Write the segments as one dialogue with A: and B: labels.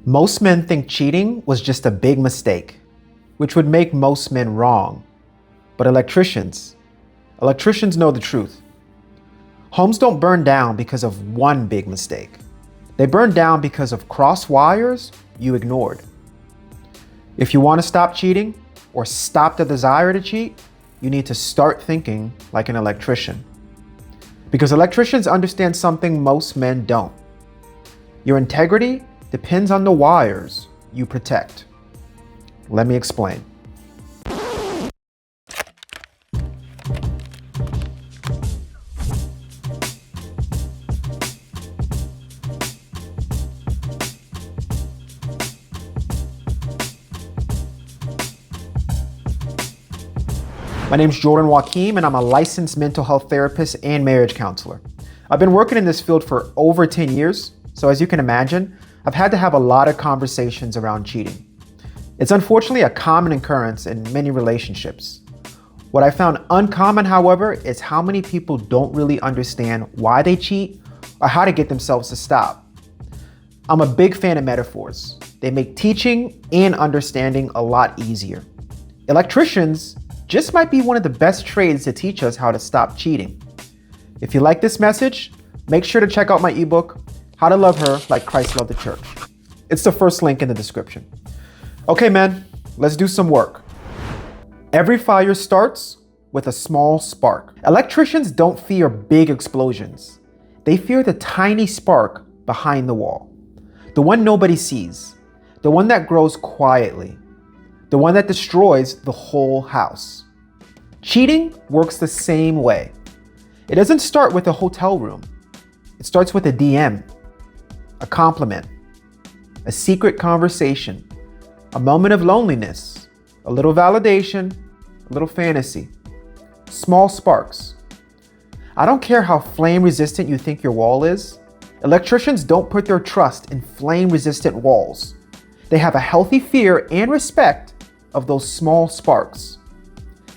A: Most men think cheating was just a big mistake, which would make most men wrong. But electricians know the truth. Homes don't burn down because of one big mistake. They burn down because of cross wires you ignored. If you want to stop cheating or stop the desire to cheat, you need to start thinking like an electrician. Because electricians understand something most men don't. Your integrity depends on the wires you protect. Let me explain. My name's Jordan Joaquim, and I'm a licensed mental health therapist and marriage counselor. I've been working in this field for over 10 years, so as you can imagine, I've had to have a lot of conversations around cheating. It's unfortunately a common occurrence in many relationships. What I found uncommon, however, is how many people don't really understand why they cheat or how to get themselves to stop. I'm a big fan of metaphors. They make teaching and understanding a lot easier. Electricians just might be one of the best trades to teach us how to stop cheating. If you like this message, make sure to check out my ebook, How to Love Her Like Christ Loved the Church. It's the first link in the description. Okay, men, let's do some work. Every fire starts with a small spark. Electricians don't fear big explosions. They fear the tiny spark behind the wall. The one nobody sees. The one that grows quietly. The one that destroys the whole house. Cheating works the same way. It doesn't start with a hotel room. It starts with a DM, a compliment, a secret conversation, a moment of loneliness, a little validation, a little fantasy, small sparks. I don't care how flame resistant you think your wall is. Electricians don't put their trust in flame resistant walls. They have a healthy fear and respect of those small sparks.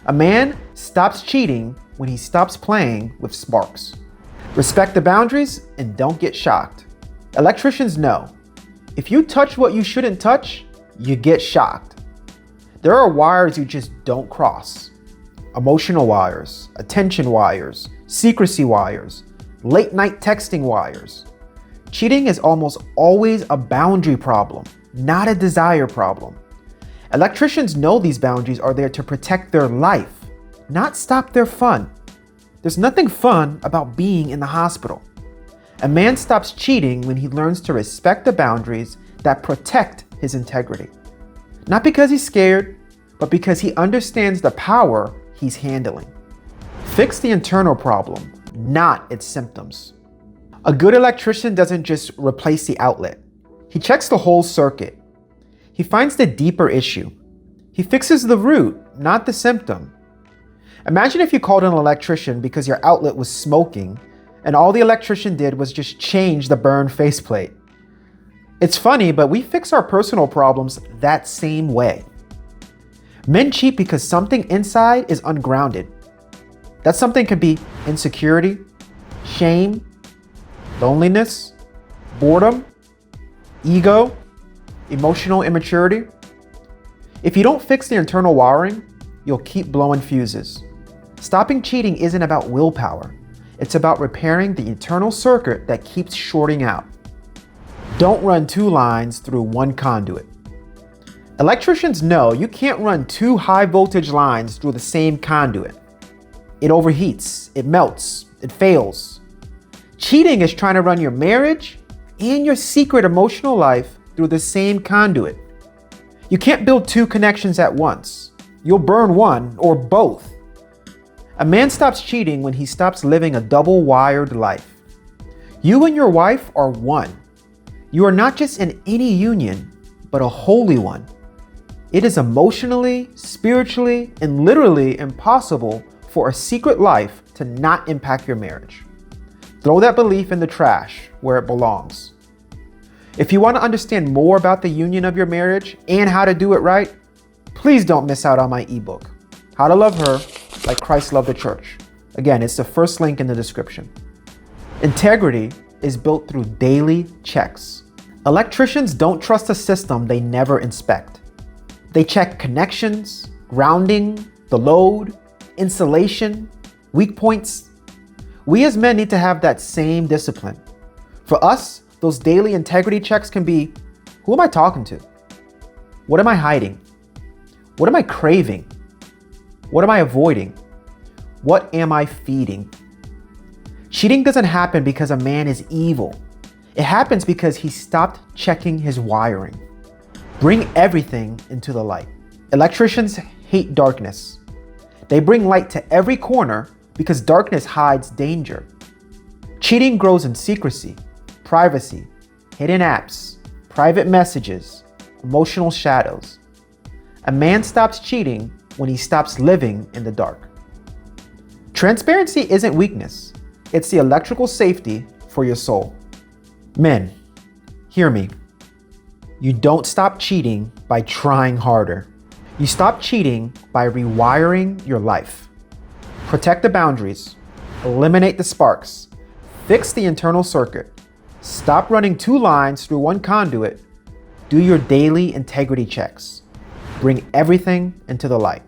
A: A man stops cheating when he stops playing with sparks. Respect the boundaries and don't get shocked. Electricians know, if you touch what you shouldn't touch, you get shocked. There are wires you just don't cross. Emotional wires, attention wires, secrecy wires, late night texting wires. Cheating is almost always a boundary problem, not a desire problem. Electricians know these boundaries are there to protect their life, not stop their fun. There's nothing fun about being in the hospital. A man stops cheating when he learns to respect the boundaries that protect his integrity. Not because he's scared, but because he understands the power he's handling. Fix the internal problem, not its symptoms. A good electrician doesn't just replace the outlet. He checks the whole circuit. He finds the deeper issue. He fixes the root, not the symptom. Imagine if you called an electrician because your outlet was smoking and all the electrician did was just change the burned faceplate. It's funny, but we fix our personal problems that same way. Men cheat because something inside is ungrounded. That something could be insecurity, shame, loneliness, boredom, ego, emotional immaturity. If you don't fix the internal wiring, you'll keep blowing fuses. Stopping cheating isn't about willpower. It's about repairing the internal circuit that keeps shorting out. Don't run two lines through one conduit. Electricians know you can't run two high voltage lines through the same conduit. It overheats, it melts, it fails. Cheating is trying to run your marriage and your secret emotional life through the same conduit. You can't build two connections at once. You'll burn one or both. A man stops cheating when he stops living a double-wired life. You and your wife are one. You are not just in any union, but a holy one. It is emotionally, spiritually, and literally impossible for a secret life to not impact your marriage. Throw that belief in the trash where it belongs. If you want to understand more about the union of your marriage and how to do it right, please don't miss out on my ebook, How to Love Her Like Christ Loved the Church. Again, it's the first link in the description. Integrity is built through daily checks. Electricians don't trust a system they never inspect. They check connections, grounding, the load, insulation, weak points. We as men need to have that same discipline. For us, those daily integrity checks can be, who am I talking to? What am I hiding? What am I craving? What am I avoiding? What am I feeding? Cheating doesn't happen because a man is evil. It happens because he stopped checking his wiring. Bring everything into the light. Electricians hate darkness. They bring light to every corner because darkness hides danger. Cheating grows in secrecy, privacy, hidden apps, private messages, emotional shadows. A man stops cheating when he stops living in the dark. Transparency isn't weakness. It's the electrical safety for your soul. Men, hear me. You don't stop cheating by trying harder. You stop cheating by rewiring your life. Protect the boundaries, eliminate the sparks, fix the internal circuit, stop running two lines through one conduit, do your daily integrity checks, bring everything into the light.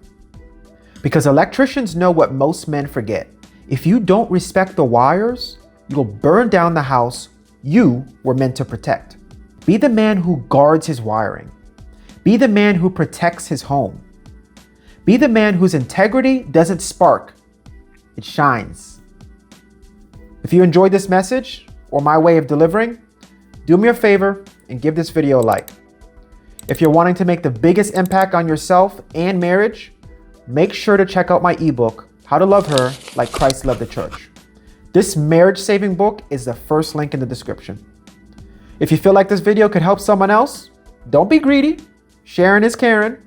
A: Because electricians know what most men forget. If you don't respect the wires, you'll burn down the house you were meant to protect. Be the man who guards his wiring. Be the man who protects his home. Be the man whose integrity doesn't spark, it shines. If you enjoyed this message or my way of delivering, do me a favor and give this video a like. If you're wanting to make the biggest impact on yourself and marriage, make sure to check out my ebook, How to Love Her Like Christ Loved the Church. This marriage-saving book is the first link in the description. If you feel like this video could help someone else, don't be greedy. Sharing is caring.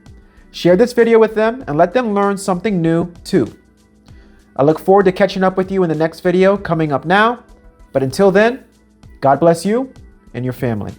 A: Share this video with them and let them learn something new too. I look forward to catching up with you in the next video coming up now. But until then, God bless you and your family.